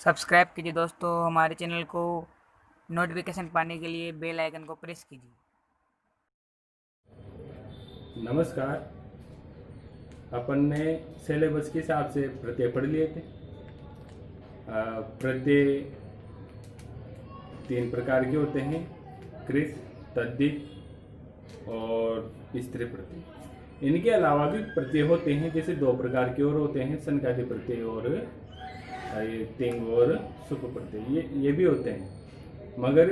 Subscribe कीजिए दोस्तों हमारे चैनल को। नोटिफिकेशन पाने के लिए बेल आइकन को प्रेस कीजिए। नमस्कार। अपन ने सिलेबस के हिसाब से प्रत्यय पढ़ लिए थे। प्रत्यय तीन प्रकार के होते हैं, कृत, तद्धित और स्त्री प्रत्यय। इनके अलावा भी प्रत्यय होते हैं, जैसे दो प्रकार के और होते हैं, संकादी प्रत्यय और ये तिंग और सुख प्रत्यय, ये भी होते हैं। मगर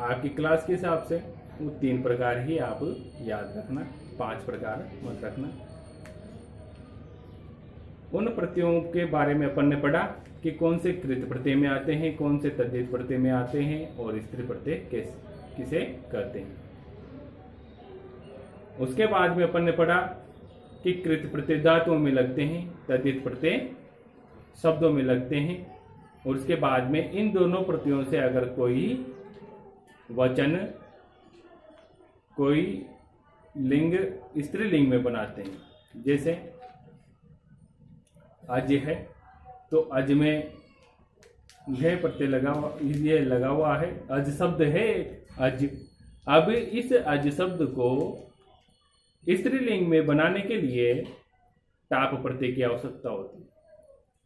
आपकी क्लास के हिसाब से वो तीन प्रकार ही आप याद रखना, 5 प्रकार मत रखना। उन प्रत्ययों के बारे में अपन ने पढ़ा कि कौन से कृत प्रत्यय में आते हैं, कौन से तद्धित प्रत्यय में आते हैं और स्त्री प्रत्यय किसे कहते हैं। उसके बाद में अपन ने पढ़ा कि कृत प्रत्यय धातुओं में लगते हैं, तद्धित प्रत्यय शब्दों में लगते हैं। और उसके बाद में इन दोनों प्रत्ययों से अगर कोई वचन, कोई लिंग स्त्रीलिंग में बनाते हैं, जैसे अज है तो अज में यह प्रत्यय लगा हुआ है, अज शब्द है अज। अब इस अज शब्द को स्त्रीलिंग में बनाने के लिए टाप प्रत्यय की आवश्यकता होती है।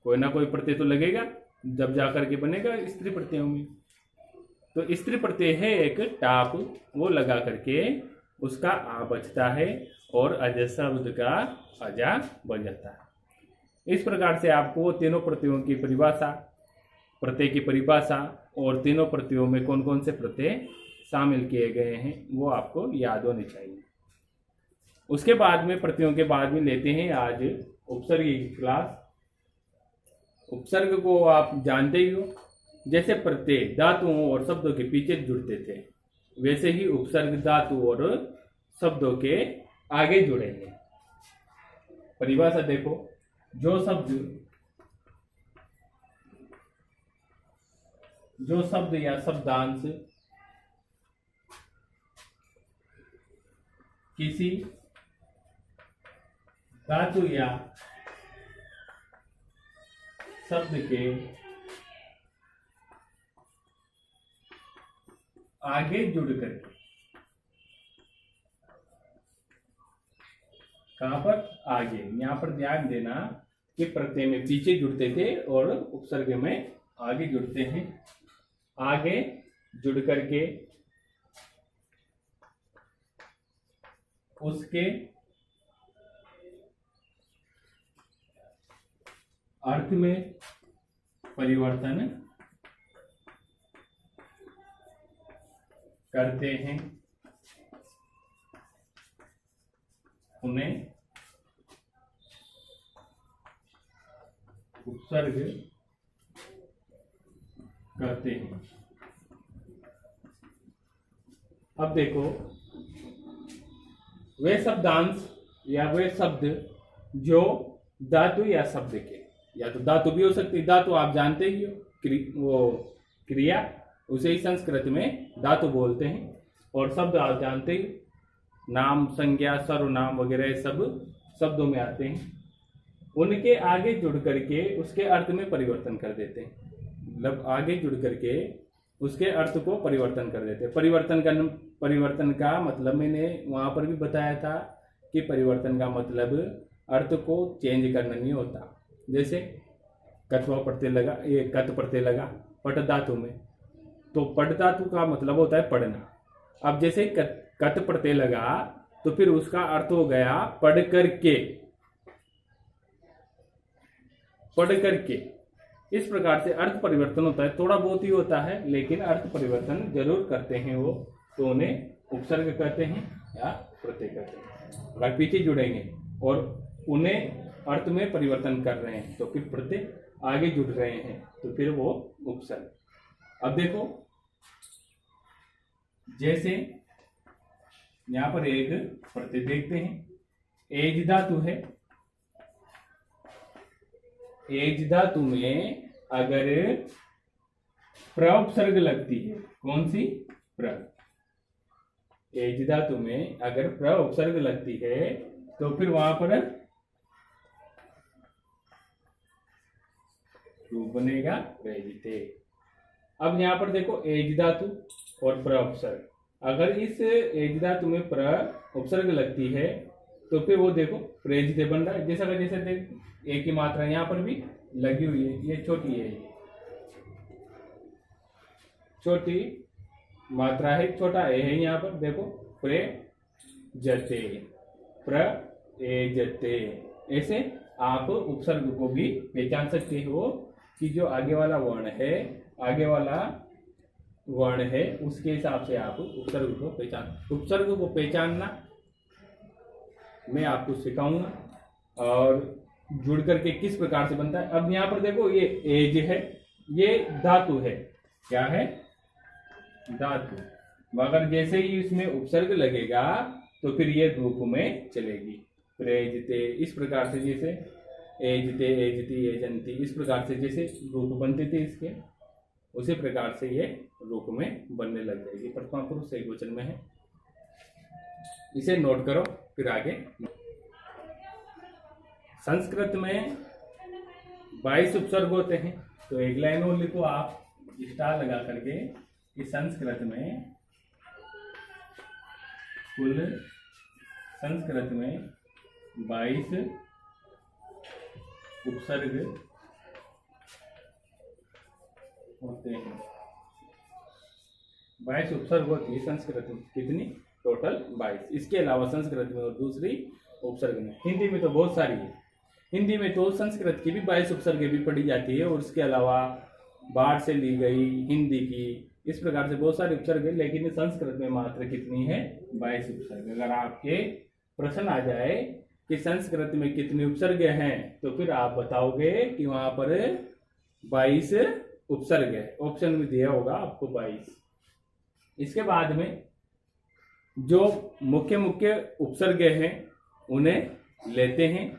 कोई ना कोई प्रत्यय तो लगेगा, जब जाकर के बनेगा स्त्री प्रत्ययों में। तो स्त्री प्रत्यय है एक टाप, वो लगा करके उसका आ बचता है और अज शब्द का अजा बन जाता है। इस प्रकार से आपको तीनों प्रत्ययों की परिभाषा, प्रत्यय की परिभाषा और तीनों प्रत्ययों में कौन कौन से प्रत्यय शामिल किए गए हैं वो आपको याद होने चाहिए। उसके बाद में प्रत्ययों के बाद में लेते हैं आज उपसर्ग की क्लास। उपसर्ग को आप जानते ही हो, जैसे प्रत्यय धातुओं और शब्दों के पीछे जुड़ते थे, वैसे ही उपसर्ग धातु और शब्दों के आगे जुड़ेंगे। परिभाषा देखो, जो शब्द या शब्दांश किसी धातु या शब्द के आगे जुड़कर, कहां पर? आगे। यहां पर ध्यान देना कि प्रत्यय में पीछे जुड़ते थे और उपसर्ग में आगे जुड़ते हैं। आगे जुड़ करके उसके अर्थ में परिवर्तन करते हैं, उन्हें उपसर्ग कहते हैं। अब देखो, वे शब्दांश या वे शब्द जो धातु या शब्द के, या तो धातु भी हो सकती, धातु आप जानते ही हो, वो क्रिया, उसे ही संस्कृत में धातु बोलते हैं। और शब्द आप जानते ही, नाम, संज्ञा, सर्वनाम वगैरह सब शब्दों में आते हैं। उनके आगे जुड़ करके उसके अर्थ में परिवर्तन कर देते हैं, मतलब आगे जुड़ करके उसके अर्थ को परिवर्तन कर देते हैं। परिवर्तन का मतलब मैंने वहां पर भी बताया था कि परिवर्तन का मतलब अर्थ को चेंज करना नहीं होता। जैसे कत्वा प्रत्यय लगा, ये कत प्रत्यय लगा पट धातु में, तो पट धातु का मतलब होता है पढ़ना। अब जैसे कत प्रत्यय लगा तो फिर उसका अर्थ हो गया पढ़ करके, पढ़ करके। इस प्रकार से अर्थ परिवर्तन होता है, थोड़ा बहुत ही होता है लेकिन अर्थ परिवर्तन जरूर करते हैं वो, तो उन्हें उपसर्ग कहते हैं या प्रत्यय कहते हैं। अगर पीछे जुड़ेंगे और उन्हें अर्थ में परिवर्तन कर रहे हैं तो फिर प्रत्यय, आगे जुड़ रहे हैं तो फिर वो उपसर्ग। अब देखो, जैसे यहां पर एक प्रत्यय देखते हैं, एज धातु है। एज धातु में अगर प्र उपसर्ग लगती है, कौन सी? प्र। एज धातु में अगर प्र उपसर्ग लगती है तो फिर वहां पर रूप बनेगा प्रेजिते। अब यहाँ पर देखो एज धातु और प्र उपसर्ग, अगर इस एज धातु में प्र उपसर्ग लगती है तो फिर वो देखो प्रेजिते बन रहा है। जैसे देख एक ही मात्रा यहाँ पर भी लगी हुई है, ये छोटी है, ये छोटी मात्रा है, छोटा ए है यहाँ पर देखो प्रेजते, प्रेजते। ऐसे आप उपसर्ग को भी पहचान सकते हो कि जो आगे वाला वर्ण है, आगे वाला वर्ण है उसके हिसाब से आप उपसर्ग को उपसर्ग को पहचानना मैं आपको सिखाऊंगा और जुड़ करके किस प्रकार से बनता है। अब यहाँ पर देखो ये एज है, ये धातु है, क्या है? धातु। मगर जैसे ही इसमें उपसर्ग लगेगा तो फिर ये रूप में चलेगी, प्रेजते। इस प्रकार से जैसे एजते, एजती, एजंती, इस प्रकार से जैसे रूप बनते थे इसके, उसी प्रकार से ये रूप में बनने लग जाएगी। प्रथमा पुरुष एकवचन में है, इसे नोट करो फिर आगे। संस्कृत में 22 उपसर्ग होते हैं, तो एक लाइन और लिखो आप स्टार लगा करके कि संस्कृत में कुल 22 उपसर्ग होते हैं। 22 उपसर्ग होती है संस्कृत में, कितनी? टोटल 22। इसके अलावा संस्कृत में और दूसरी उपसर्ग में, हिंदी में तो बहुत सारी है। हिंदी में तो संस्कृत की भी 22 उपसर्ग भी पढ़ी जाती है और उसके अलावा बाढ़ से ली गई हिंदी की, इस प्रकार से बहुत सारे उपसर्ग है, लेकिन संस्कृत में मात्र कितनी है? 22 उपसर्ग। अगर आपके प्रश्न आ जाए कि संस्कृत में कितने उपसर्ग हैं तो फिर आप बताओगे कि वहां पर 22 उपसर्ग है। ऑप्शन में दिया होगा आपको 22। इसके बाद में जो मुख्य मुख्य उपसर्ग हैं उन्हें लेते हैं,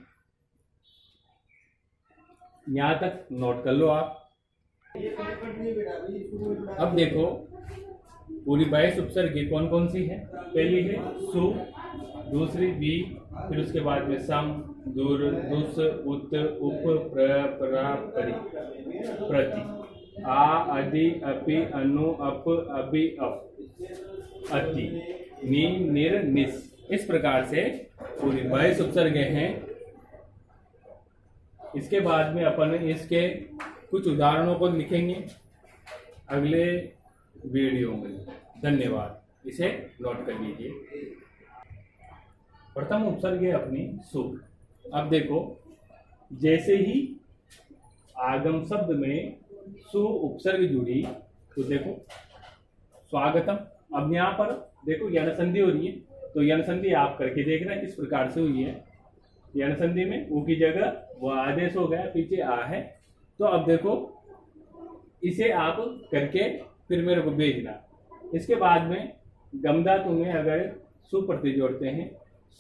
यहां तक नोट कर लो आप। अब देखो पूरी 22 उपसर्ग कौन कौन सी है। पहली है सु, दूसरी वी, फिर उसके बाद में सम, दूर, दुस, उत, उप, प्र, परा, परि, प्रति, आ, अधि, अपि, अनु, अप, अभि, अप, अति, नि, निर, निस। इस प्रकार से पूरी 22 उपसर्ग हैं। इसके बाद में अपन इसके कुछ उदाहरणों को लिखेंगे अगले वीडियो में। धन्यवाद। इसे नोट कर लीजिए। प्रथम उपसर्ग है अपनी सु। अब देखो जैसे ही आगम शब्द में सु उपसर्ग जुड़ी तो देखो स्वागतम। अब यहाँ पर देखो यण संधि हो रही है, तो यण संधि आप करके देख रहे हैं किस प्रकार से हुई है। यण संधि में ऊ की जगह वह आदेश हो गया, पीछे आ है। तो अब देखो इसे आप करके फिर मेरे को भेजना। इसके बाद में गम धातु में अगर सु प्रत्यय जोड़ते हैं,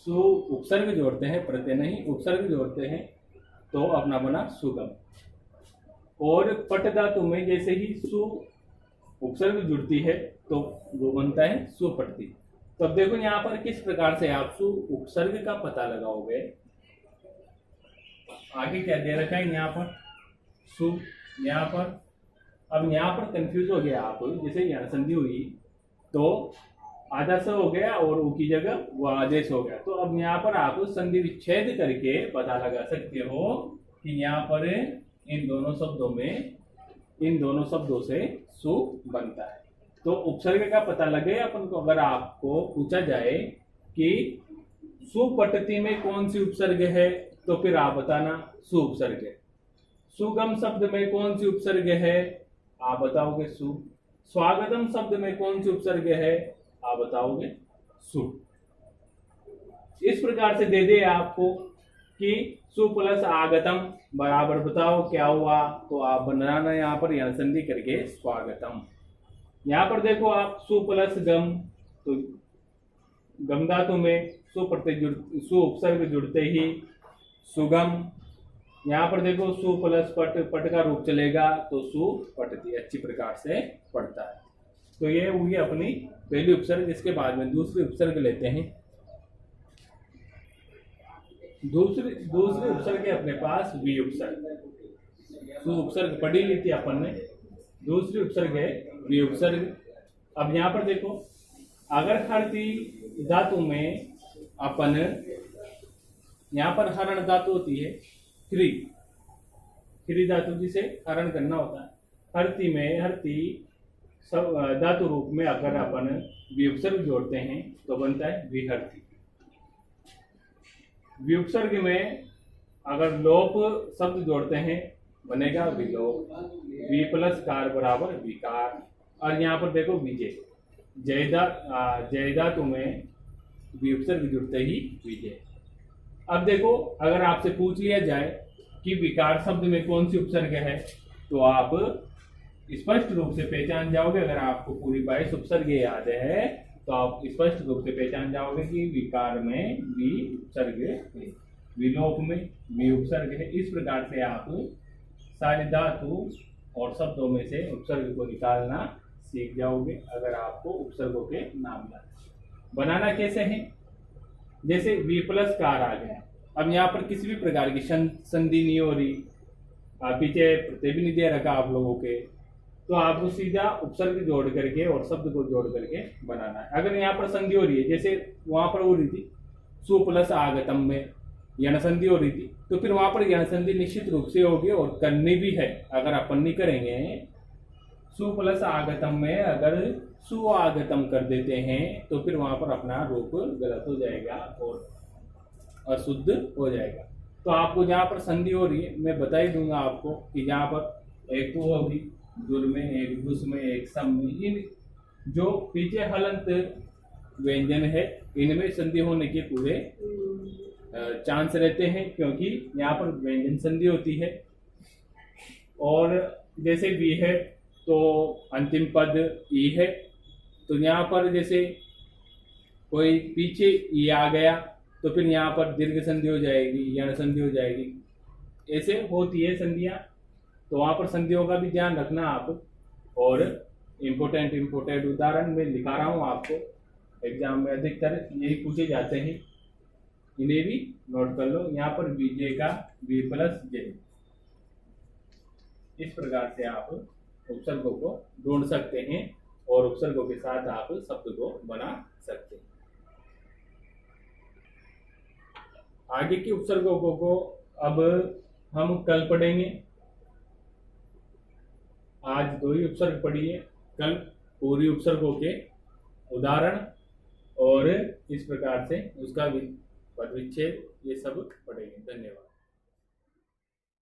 सु उपसर्ग जोड़ते हैं, प्रत्यय नहीं उपसर्ग जोड़ते हैं, तो अपना बना सुगम। और पट धातु में जैसे ही सु उपसर्ग जुड़ती है तो वो बनता है सुपटती। तो अब देखो यहाँ पर किस प्रकार से आप सु उपसर्ग का पता लगाओगे। आगे क्या दे रखा है यहाँ पर सु, यहाँ पर। अब यहाँ पर कंफ्यूज हो गया आप, जैसे यहाँ संधि हुई तो आधा स हो गया और ऊ की जगह वो आदेश हो गया। तो अब यहाँ पर आप संधि विच्छेद करके पता लगा सकते हो कि यहाँ पर इन दोनों शब्दों से सु बनता है। तो उपसर्ग का पता लगे अपन को। अगर आपको पूछा जाए कि सुपटति में कौन सी उपसर्ग है तो फिर आप बताना सु उपसर्ग है। सुगम शब्द में कौन सी उपसर्ग है आप बताओगे सु। स्वागतम शब्द में कौन सी उपसर्ग है आप बताओगे सु। इस प्रकार से दे दे आपको कि सु प्लस आगतम बराबर बताओ क्या हुआ, तो आप बनाना यहाँ पर यण संधि करके स्वागतम। यहाँ पर देखो आप सु प्लस गम, तो गम धातु में सु प्रत्यय सु उपसर्ग जुड़ते ही सुगम। यहाँ पर देखो सु प्लस पट, पट का रूप चलेगा तो सु पटती, अच्छी प्रकार से पढ़ता है। तो ये हुई अपनी पहली उपसर्ग। इसके बाद में दूसरी उपसर्ग लेते हैं। दूसरे उपसर्ग है अपने पास वी उपसर्ग। सु उपसर्ग पढ़ी ली थी अपन ने। दूसरी उपसर्ग है वी उपसर्ग। अब यहाँ पर देखो, अगर हरती धातु में अपन, यहाँ पर हरण धातु होती है ह्री धातु जिसे हरण करना होता है। हरती में हरती सब धातु रूप में अगर अपन विउपसर्ग जोड़ते हैं तो बनता है विहरती। विउपसर्ग में अगर लोप शब्द जोड़ते हैं बनेगा विलोप। वी प्लस कार बराबर विकार। और यहाँ पर देखो विजय, जय धातु में विउपसर्ग जुड़ते ही विजय। अब देखो, अगर आपसे पूछ लिया जाए कि विकार शब्द में कौन सी उपसर्ग है तो आप स्पष्ट रूप से पहचान जाओगे। अगर आपको पूरी 22 उपसर्ग याद है तो आप स्पष्ट रूप से पहचान जाओगे कि विकार में वी उपसर्ग है, विलोप में वी उपसर्ग है। इस प्रकार से आप सारी धातु और शब्दों में से उपसर्ग को निकालना सीख जाओगे अगर आपको उपसर्गों के नाम याद है। बनाना कैसे है, जैसे वी प्लस कार आ गया। अब यहाँ पर किसी भी प्रकार की संधि नहीं हो रही, पीछे प्रत्यय भी नहीं दे रखा आप लोगों के, तो आपको सीधा उपसर्ग जोड़ करके और शब्द को जोड़ करके बनाना है। अगर यहाँ पर संधि हो रही है, जैसे वहां पर हो रही थी सु प्लस आगतम में यण संधि हो रही थी, तो फिर वहां पर यण संधि निश्चित रूप से होगी और करनी भी है। अगर अपन नहीं करेंगे, सु प्लस आगतम में अगर सु आगतम कर देते हैं तो फिर वहां पर अपना रूप गलत हो जाएगा और अशुद्ध हो जाएगा। तो आपको जहाँ पर संधि हो रही है मैं बता ही दूंगा आपको कि जहाँ पर एक तो होगी दुर में, एक दुस में, एक सम में, इन जो पीछे हलंत व्यंजन है इनमें संधि होने के पूरे चांस रहते हैं, क्योंकि यहाँ पर व्यंजन संधि होती है। और जैसे वी है तो अंतिम पद ई है, तो यहाँ पर जैसे कोई पीछे ई आ गया तो फिर यहाँ पर दीर्घ संधि हो जाएगी, यण संधि हो जाएगी, ऐसे होती है संधियाँ। तो वहाँ पर संधियों का भी ध्यान रखना आप। और इम्पोर्टेंट उदाहरण में लिखा रहा हूँ आपको, एग्जाम में अधिकतर यही पूछे जाते हैं, इन्हें भी नोट कर लो। यहाँ पर विजय का वी प्लस जे, इस प्रकार से आप उपसर्गों को ढूंढ सकते हैं और उपसर्गों के साथ आप शब्द को बना सकते हैं। आगे की उपसर्गों को अब हम कल पढ़ेंगे। आज 2 ही उपसर्ग पढ़ी है, कल पूरी उपसर्गों के उदाहरण और इस प्रकार से उसका पद विच्छेद ये सब पढ़ेंगे। धन्यवाद।